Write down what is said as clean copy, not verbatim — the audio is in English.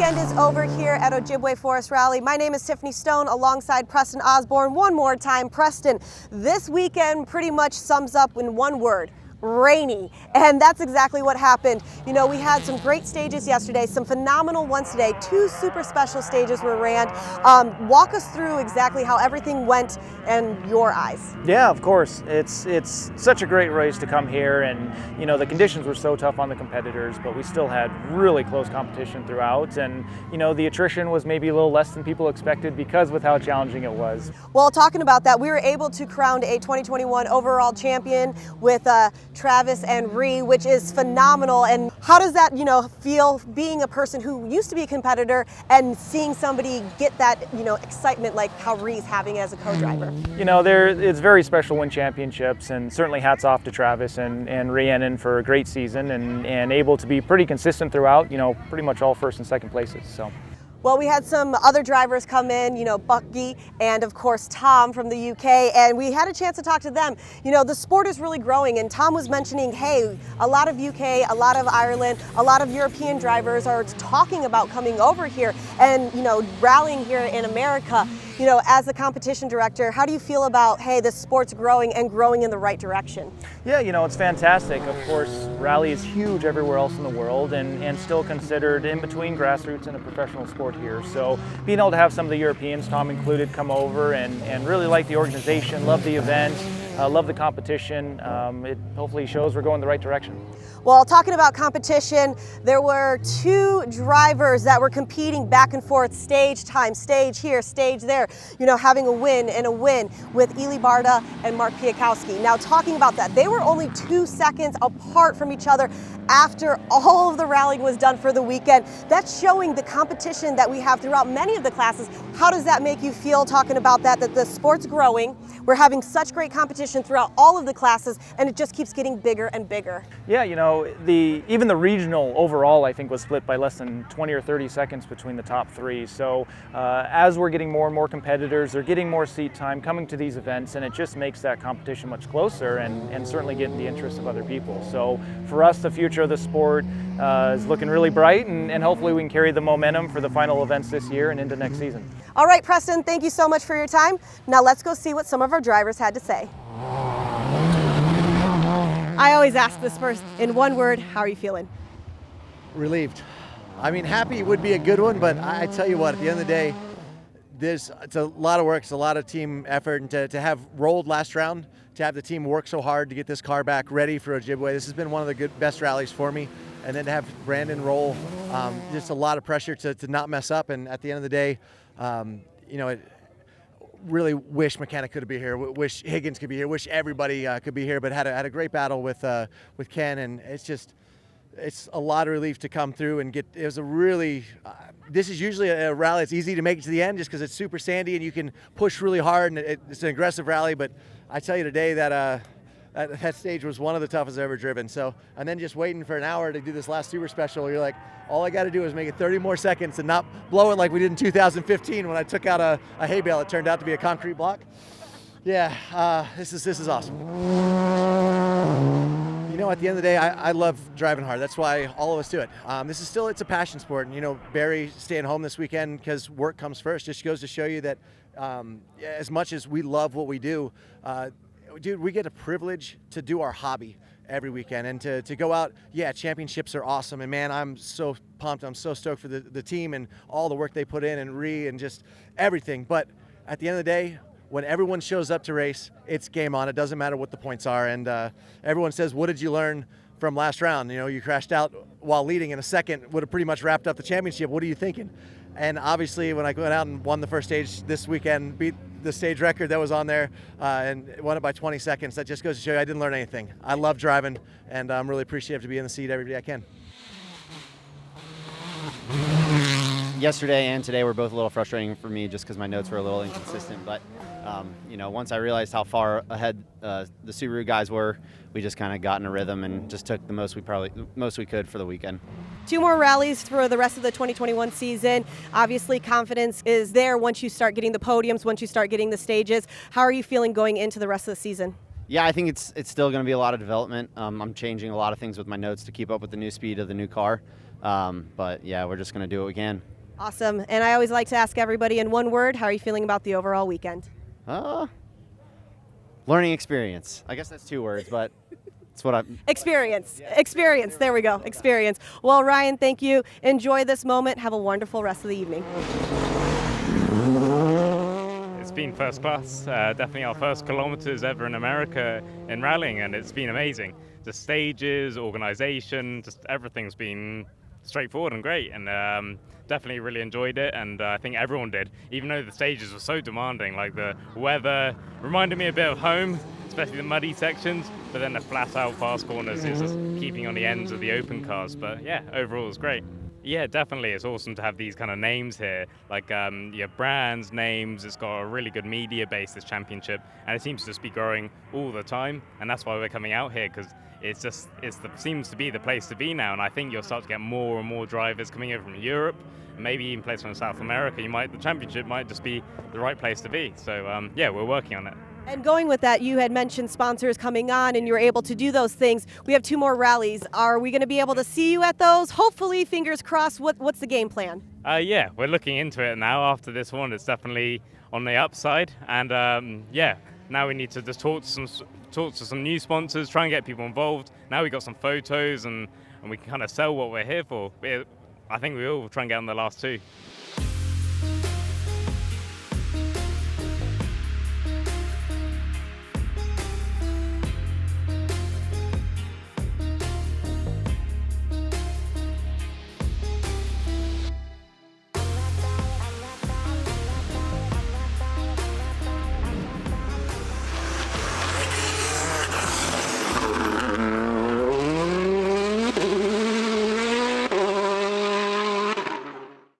weekend is over here at Ojibwe Forest Rally. My name is Tiffany Stone alongside Preston Osborn. One more time, Preston. This weekend pretty much sums up in one word: rainy. And that's exactly what happened. You know, we had some great stages yesterday, some phenomenal ones today. Two super special stages were ran. Walk us through exactly how everything went in your eyes. Yeah, of course. It's such a great race to come here, and you know, the conditions were so tough on the competitors, but we still had really close competition throughout, and you know, the attrition was maybe a little less than people expected because with how challenging it was. Well, talking about that, we were able to crown a 2021 overall champion with Travis and Ree, which is phenomenal. And how does that, you know, feel being a person who used to be a competitor and seeing somebody get that, you know, excitement like how Ree's having as a co-driver? You know, it's very special to win championships, and certainly hats off to Travis and Rhiannon for a great season and able to be pretty consistent throughout, you know, pretty much all first and second places. So. Well, we had some other drivers come in, you know, Bucky and of course Tom from the UK, and we had a chance to talk to them. You know, the sport is really growing, and Tom was mentioning, hey, a lot of UK, a lot of Ireland, a lot of European drivers are talking about coming over here and, you know, rallying here in America. You know, as a competition director, how do you feel about, hey, the sport's growing and growing in the right direction? Yeah, you know, it's fantastic. Of course, rally is huge everywhere else in the world and still considered in between grassroots and a professional sport here. So being able to have some of the Europeans, Tom included, come over and really like the organization, love the event, love the competition, it hopefully shows we're going the right direction. Well, talking about competition, there were two drivers that were competing back and forth, stage time, stage here, stage there, you know, having a win and a win with Eli Barda and Mark Piakowski. Now, talking about that, they were only 2 seconds apart from each other after all of the rallying was done for the weekend. That's showing the competition that we have throughout many of the classes. How does that make you feel talking about that the sport's growing, we're having such great competition throughout all of the classes, and it just keeps getting bigger and bigger? Yeah, you know, even the regional overall, I think, was split by less than 20 or 30 seconds between the top three. So as we're getting more and more competitors, they're getting more seat time coming to these events, and it just makes that competition much closer and certainly getting the interest of other people. So for us, the future of the sport is looking really bright, and hopefully we can carry the momentum for the final events this year and into next season. All right, Preston, thank you so much for your time. Now let's go see what some of our drivers had to say. I always ask this first. In one word, how are you feeling? Relieved. I mean, happy would be a good one, but I tell you what, at the end of the day, it's a lot of work, it's a lot of team effort, and to have rolled last round, to have the team work so hard to get this car back ready for Ojibwe, this has been one of the best rallies for me. And then to have Brandon roll, just a lot of pressure to not mess up. And at the end of the day, you know, really wish Mechanic could be here, wish Higgins could be here, wish everybody could be here, but had a great battle with Ken, and it's a lot of relief to come through and get. It was a really this is usually a rally that's easy to make it to the end just because it's super sandy and you can push really hard, and it's an aggressive rally. But I tell you today that that stage was one of the toughest I've ever driven. So, and then just waiting for an hour to do this last super special, you're like, all I got to do is make it 30 more seconds and not blow it like we did in 2015 when I took out a hay bale. It turned out to be a concrete block. Yeah, this is awesome. You know, at the end of the day, I love driving hard. That's why all of us do it. It's a passion sport. And, you know, Barry staying home this weekend because work comes first just goes to show you that as much as we love what we do, dude, we get a privilege to do our hobby every weekend and to go out. Yeah, championships are awesome, and man, I'm so pumped. I'm so stoked for the team and all the work they put in and and just everything. But at the end of the day, when everyone shows up to race, it's game on. It doesn't matter what the points are, and everyone says, what did you learn from last round? You know, you crashed out while leading in a second, would have pretty much wrapped up the championship. What are you thinking? And obviously when I went out and won the first stage this weekend, beat the stage record that was on there and won it by 20 seconds, that just goes to show you I didn't learn anything. I love driving, and I'm really appreciative to be in the seat every day I can. Yesterday and today were both a little frustrating for me just because my notes were a little inconsistent, but you know, once I realized how far ahead the Subaru guys were, we just kind of got in a rhythm and just took the most we could for the weekend. 2 more rallies for the rest of the 2021 season. Obviously, confidence is there once you start getting the podiums, once you start getting the stages. How are you feeling going into the rest of the season? Yeah, I think it's still going to be a lot of development. I'm changing a lot of things with my notes to keep up with the new speed of the new car. But yeah, we're just going to do what we can. Awesome. And I always like to ask everybody in one word, how are you feeling about the overall weekend? Learning experience. I guess that's 2 words, but it's what I'm. Experience. Experience. There we go. Experience. Well, Ryan, thank you. Enjoy this moment. Have a wonderful rest of the evening. It's been first class, definitely our first kilometers ever in America in rallying, and it's been amazing. The stages, organization, just everything's been straightforward and great, and definitely really enjoyed it, and I think everyone did, even though the stages were so demanding. Like the weather reminded me a bit of home, especially the muddy sections, but then the flat out fast corners is just keeping on the ends of the open cars. But yeah, overall it was great. Yeah, definitely. It's awesome to have these kind of names here, like your brands, names. It's got a really good media base, this championship, and it seems to just be growing all the time. And that's why we're coming out here, because seems to be the place to be now. And I think you'll start to get more and more drivers coming over from Europe, and maybe even places from South America. The championship might just be the right place to be. So yeah, we're working on it. And going with that, you had mentioned sponsors coming on and you were able to do those things. We have 2 more rallies. Are we going to be able to see you at those? Hopefully, fingers crossed. What's the game plan? Yeah, we're looking into it now. After this one, it's definitely on the upside. And yeah, now we need to just talk to some new sponsors, try and get people involved. Now we've got some photos and we can kind of sell what we're here for. I think we will try and get on the last 2.